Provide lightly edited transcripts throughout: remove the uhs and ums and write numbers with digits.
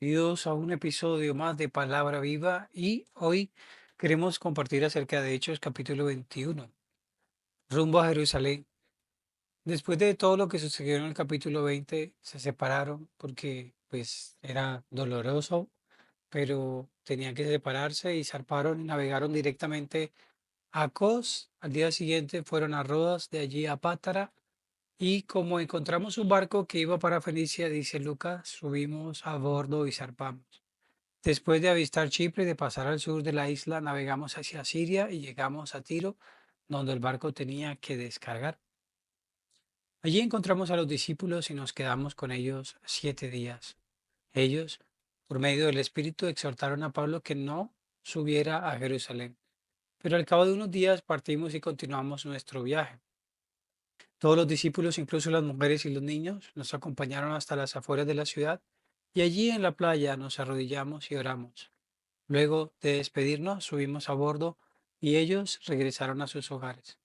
Bienvenidos a un episodio más de Palabra Viva y hoy queremos compartir acerca de Hechos capítulo 21, rumbo a Jerusalén. Después de todo lo que sucedió en el capítulo 20, se separaron porque pues era doloroso, pero tenían que separarse y zarparon y navegaron directamente a Cos. Al día siguiente fueron a Rodas, de allí a Pátara y como encontramos un barco que iba para Fenicia, dice Lucas, subimos a bordo y zarpamos. Después de avistar Chipre y de pasar al sur de la isla, navegamos hacia Siria y llegamos a Tiro, donde el barco tenía que descargar. Allí encontramos a los discípulos y nos quedamos con ellos 7 días. Ellos, por medio del Espíritu, exhortaron a Pablo que no subiera a Jerusalén. Pero al cabo de unos días partimos y continuamos nuestro viaje. Todos los discípulos, incluso las mujeres y los niños, nos acompañaron hasta las afueras de la ciudad y allí en la playa nos arrodillamos y oramos. Luego de despedirnos, subimos a bordo y ellos regresaron a sus hogares.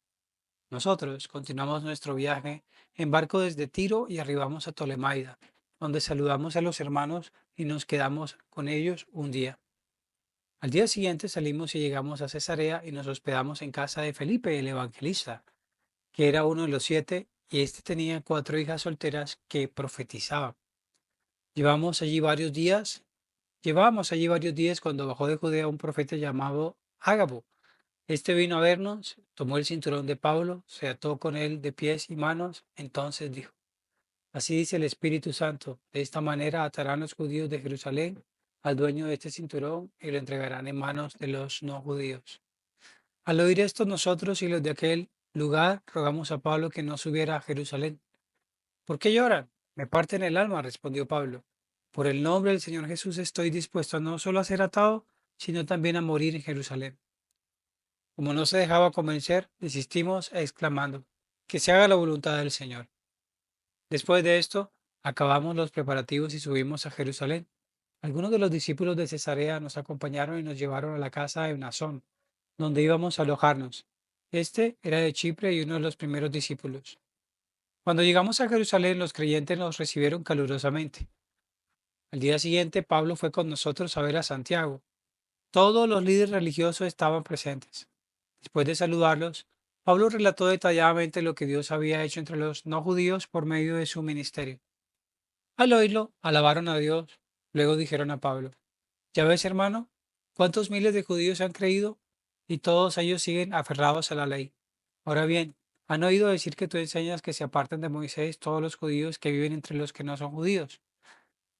Nosotros continuamos nuestro viaje en barco desde Tiro y arribamos a Tolemaida, donde saludamos a los hermanos y nos quedamos con ellos un día. Al día siguiente salimos y llegamos a Cesarea y nos hospedamos en casa de Felipe, el evangelista, que era uno de los 7, y éste tenía 4 hijas solteras que profetizaban. Llevamos allí varios días Llevábamos allí varios días cuando bajó de Judea un profeta llamado Ágabo. Este vino a vernos, tomó el cinturón de Pablo, se ató con él de pies y manos, entonces dijo, así dice el Espíritu Santo, de esta manera atarán los judíos de Jerusalén al dueño de este cinturón y lo entregarán en manos de los no judíos. Al oír esto nosotros y los de aquel lugar rogamos a Pablo que no subiera a Jerusalén. ¿Por qué lloran? Me parten el alma, respondió Pablo. Por el nombre del Señor Jesús estoy dispuesto no solo a ser atado, sino también a morir en Jerusalén. Como no se dejaba convencer, desistimos exclamando, que se haga la voluntad del Señor. Después de esto, acabamos los preparativos y subimos a Jerusalén. Algunos de los discípulos de Cesarea nos acompañaron y nos llevaron a la casa de Mnasón, donde íbamos a alojarnos. Este era de Chipre y uno de los primeros discípulos. Cuando llegamos a Jerusalén, los creyentes nos recibieron calurosamente. Al día siguiente, Pablo fue con nosotros a ver a Santiago. Todos los líderes religiosos estaban presentes. Después de saludarlos, Pablo relató detalladamente lo que Dios había hecho entre los no judíos por medio de su ministerio. Al oírlo, alabaron a Dios. Luego dijeron a Pablo, ¿ya ves, hermano? ¿Cuántos miles de judíos han creído? Y todos ellos siguen aferrados a la ley. Ahora bien, han oído decir que tú enseñas que se aparten de Moisés todos los judíos que viven entre los que no son judíos.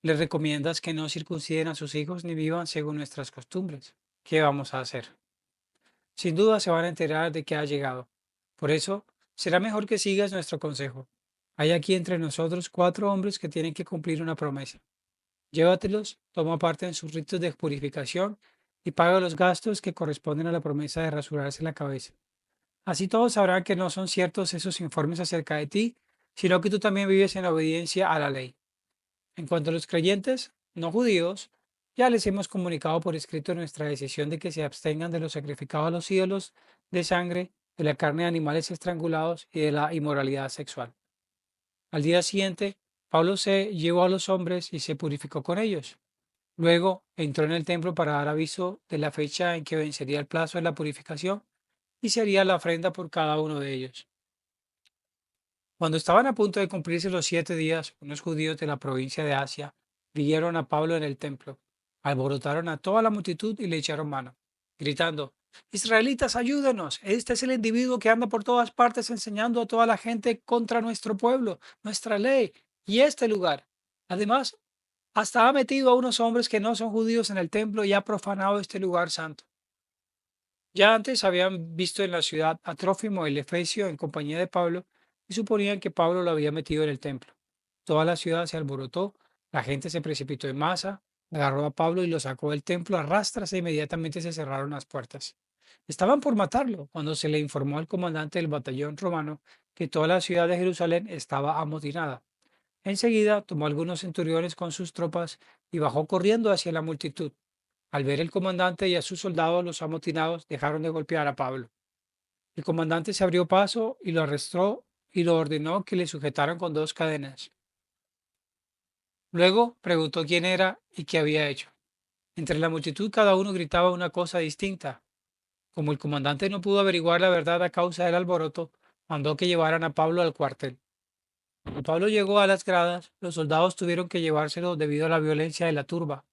Les recomiendas que no circunciden a sus hijos ni vivan según nuestras costumbres. ¿Qué vamos a hacer? Sin duda se van a enterar de que ha llegado. Por eso, será mejor que sigas nuestro consejo. Hay aquí entre nosotros 4 hombres que tienen que cumplir una promesa. Llévatelos, toma parte en sus ritos de purificación y paga los gastos que corresponden a la promesa de rasurarse la cabeza. Así todos sabrán que no son ciertos esos informes acerca de ti, sino que tú también vives en obediencia a la ley. En cuanto a los creyentes no judíos, ya les hemos comunicado por escrito nuestra decisión de que se abstengan de los sacrificados a los ídolos, de sangre, de la carne de animales estrangulados y de la inmoralidad sexual. Al día siguiente, Pablo se llevó a los hombres y se purificó con ellos. Luego entró en el templo para dar aviso de la fecha en que vencería el plazo de la purificación y se haría la ofrenda por cada uno de ellos. Cuando estaban a punto de cumplirse los 7 días, unos judíos de la provincia de Asia vieron a Pablo en el templo, alborotaron a toda la multitud y le echaron mano, gritando, Israelitas, ayúdenos, este es el individuo que anda por todas partes enseñando a toda la gente contra nuestro pueblo, nuestra ley y este lugar. Además, hasta ha metido a unos hombres que no son judíos en el templo y ha profanado este lugar santo. Ya antes habían visto en la ciudad a Trófimo el Efesio en compañía de Pablo y suponían que Pablo lo había metido en el templo. Toda la ciudad se alborotó, la gente se precipitó en masa, agarró a Pablo y lo sacó del templo a rastras e inmediatamente se cerraron las puertas. Estaban por matarlo cuando se le informó al comandante del batallón romano que toda la ciudad de Jerusalén estaba amotinada. Enseguida tomó algunos centuriones con sus tropas y bajó corriendo hacia la multitud. Al ver el comandante y a sus soldados, los amotinados dejaron de golpear a Pablo. El comandante se abrió paso y lo arrestó y lo ordenó que le sujetaran con 2 cadenas. Luego preguntó quién era y qué había hecho. Entre la multitud cada uno gritaba una cosa distinta. Como el comandante no pudo averiguar la verdad a causa del alboroto, mandó que llevaran a Pablo al cuartel. Cuando Pablo llegó a las gradas, los soldados tuvieron que llevárselo debido a la violencia de la turba.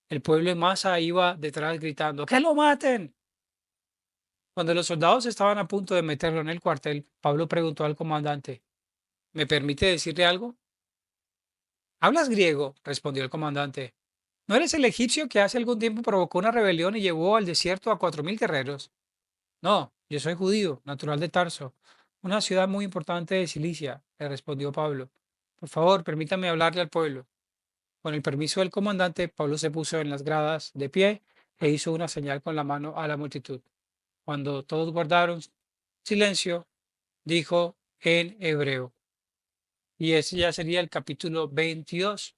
El pueblo en masa iba detrás gritando, ¡que lo maten! Cuando los soldados estaban a punto de meterlo en el cuartel, Pablo preguntó al comandante, ¿me permite decirle algo? ¿Hablas griego? Respondió el comandante. ¿No eres el egipcio que hace algún tiempo provocó una rebelión y llevó al desierto a 4000 guerreros? No, yo soy judío, natural de Tarso, una ciudad muy importante de Cilicia, le respondió Pablo. Por favor, permítame hablarle al pueblo. Con el permiso del comandante, Pablo se puso en las gradas de pie e hizo una señal con la mano a la multitud. Cuando todos guardaron silencio, dijo en hebreo. Y ese ya sería el capítulo 22.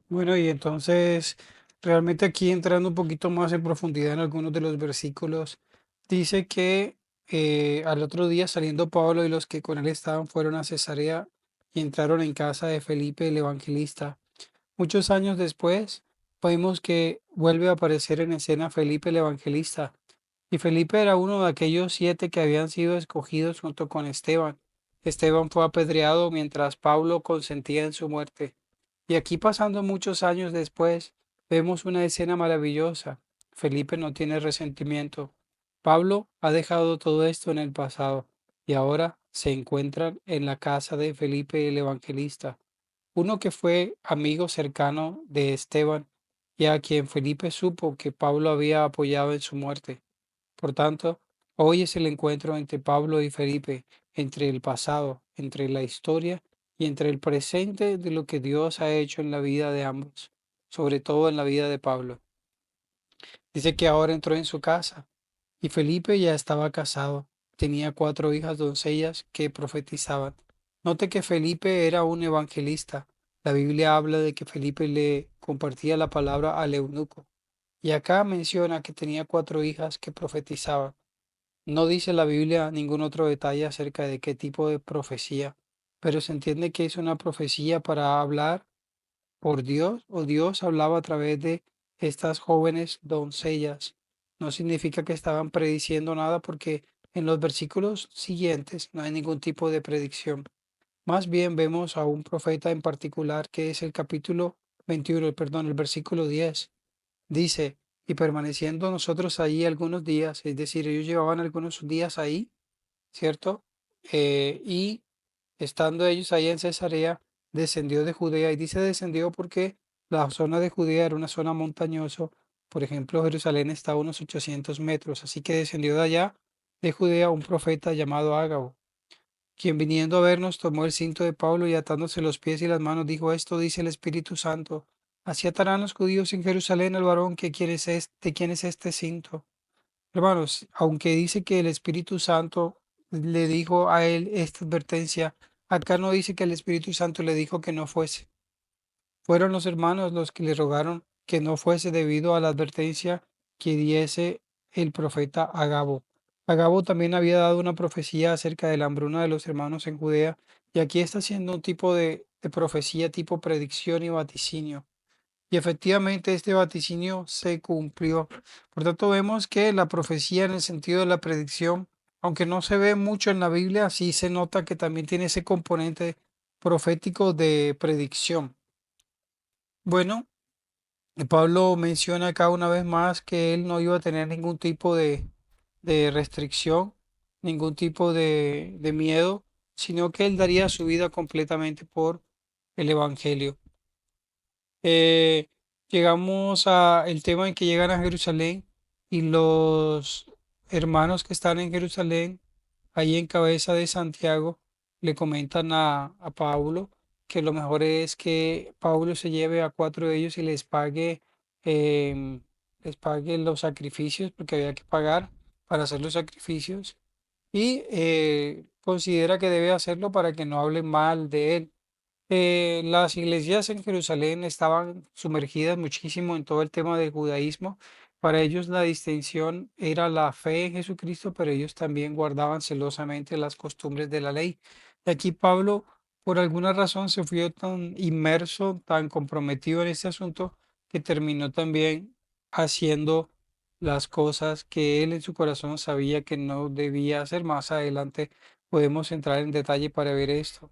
Bueno, y entonces, realmente aquí entrando un poquito más en profundidad en algunos de los versículos, dice que al otro día saliendo Pablo y los que con él estaban fueron a Cesarea y entraron en casa de Felipe el evangelista. Muchos años después, vemos que vuelve a aparecer en escena Felipe el evangelista. Y Felipe era uno de aquellos 7 que habían sido escogidos junto con Esteban. Esteban fue apedreado mientras Pablo consentía en su muerte. Y aquí pasando muchos años después, vemos una escena maravillosa. Felipe no tiene resentimiento. Pablo ha dejado todo esto en el pasado y ahora se encuentran en la casa de Felipe el evangelista, uno que fue amigo cercano de Esteban y a quien Felipe supo que Pablo había apoyado en su muerte. Por tanto, hoy es el encuentro entre Pablo y Felipe, entre el pasado, entre la historia y entre el presente de lo que Dios ha hecho en la vida de ambos, sobre todo en la vida de Pablo. Dice que ahora entró en su casa y Felipe ya estaba casado, tenía 4 hijas doncellas que profetizaban. Note que Felipe era un evangelista. La Biblia habla de que Felipe le compartía la palabra al eunuco. Y acá menciona que tenía 4 hijas que profetizaban. No dice la Biblia ningún otro detalle acerca de qué tipo de profecía, pero se entiende que es una profecía para hablar por Dios o Dios hablaba a través de estas jóvenes doncellas. No significa que estaban prediciendo nada porque en los versículos siguientes no hay ningún tipo de predicción. Más bien vemos a un profeta en particular que es el capítulo 21, perdón, el versículo 10. Dice, y permaneciendo nosotros allí algunos días, es decir, ellos llevaban algunos días ahí, ¿cierto? Y estando ellos ahí en Cesarea, descendió de Judea, y dice descendió porque la zona de Judea era una zona montañosa. Por ejemplo, Jerusalén está a unos 800 metros, así que descendió de allá, de Judea, un profeta llamado Ágabo, quien viniendo a vernos tomó el cinto de Pablo y atándose los pies y las manos dijo, esto dice el Espíritu Santo, así atarán los judíos en Jerusalén al varón que quién es de quién es este cinto. Hermanos, aunque dice que el Espíritu Santo le dijo a él esta advertencia, acá no dice que el Espíritu Santo le dijo que no fuese. Fueron los hermanos los que le rogaron que no fuese debido a la advertencia que diese el profeta Agabo. Agabo también había dado una profecía acerca de la hambruna de los hermanos en Judea, y aquí está haciendo un tipo de profecía tipo predicción y vaticinio. Y efectivamente este vaticinio se cumplió. Por tanto, vemos que la profecía en el sentido de la predicción, aunque no se ve mucho en la Biblia, sí se nota que también tiene ese componente profético de predicción. Bueno, Pablo menciona acá una vez más que él no iba a tener ningún tipo de restricción, ningún tipo de miedo, sino que él daría su vida completamente por el Evangelio. Eh, Llegamos a el tema en que llegan a Jerusalén y los hermanos que están en Jerusalén, ahí en cabeza de Santiago, le comentan a Pablo que lo mejor es que Pablo se lleve a 4 de ellos y les pague los sacrificios, porque había que pagar para hacer los sacrificios, y considera que debe hacerlo para que no hablen mal de él. Las iglesias en Jerusalén estaban sumergidas muchísimo en todo el tema del judaísmo. Para ellos la distinción era la fe en Jesucristo, pero ellos también guardaban celosamente las costumbres de la ley. Y aquí Pablo por alguna razón se fue tan inmerso, tan comprometido en este asunto, que terminó también haciendo las cosas que él en su corazón sabía que no debía hacer. Más adelante podemos entrar en detalle para ver esto.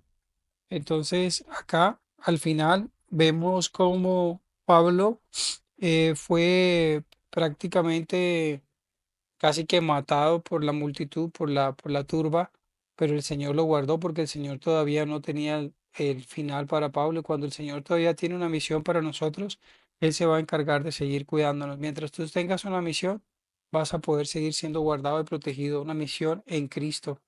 Entonces, acá al final vemos cómo Pablo fue prácticamente casi que matado por la multitud, por la turba, pero el Señor lo guardó porque el Señor todavía no tenía el final para Pablo. Y cuando el Señor todavía tiene una misión para nosotros, Él se va a encargar de seguir cuidándonos. Mientras tú tengas una misión, vas a poder seguir siendo guardado y protegido. Una misión en Cristo.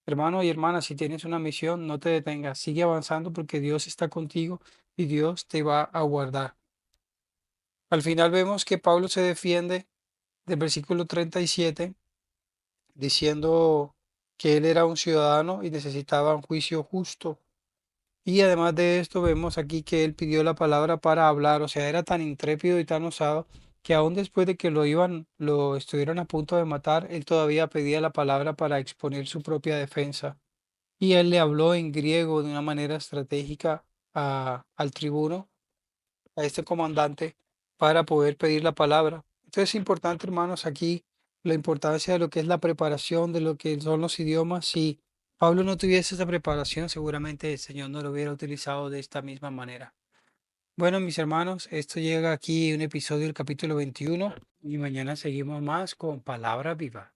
Hermano y hermana, si tienes una misión, no te detengas, sigue avanzando porque Dios está contigo y Dios te va a guardar. Al final vemos que Pablo se defiende del versículo 37 diciendo que él era un ciudadano y necesitaba un juicio justo. Y además de esto vemos aquí que él pidió la palabra para hablar, o sea, era tan intrépido y tan osado que aún después de que lo estuvieron a punto de matar, él todavía pedía la palabra para exponer su propia defensa. Y él le habló en griego de una manera estratégica al tribuno, a este comandante, para poder pedir la palabra. Entonces es importante, hermanos, aquí la importancia de lo que es la preparación, de lo que son los idiomas. Si Pablo no tuviese esa preparación, seguramente el Señor no lo hubiera utilizado de esta misma manera. Bueno, mis hermanos, esto llega aquí un episodio del capítulo 21 y mañana seguimos más con Palabra Viva.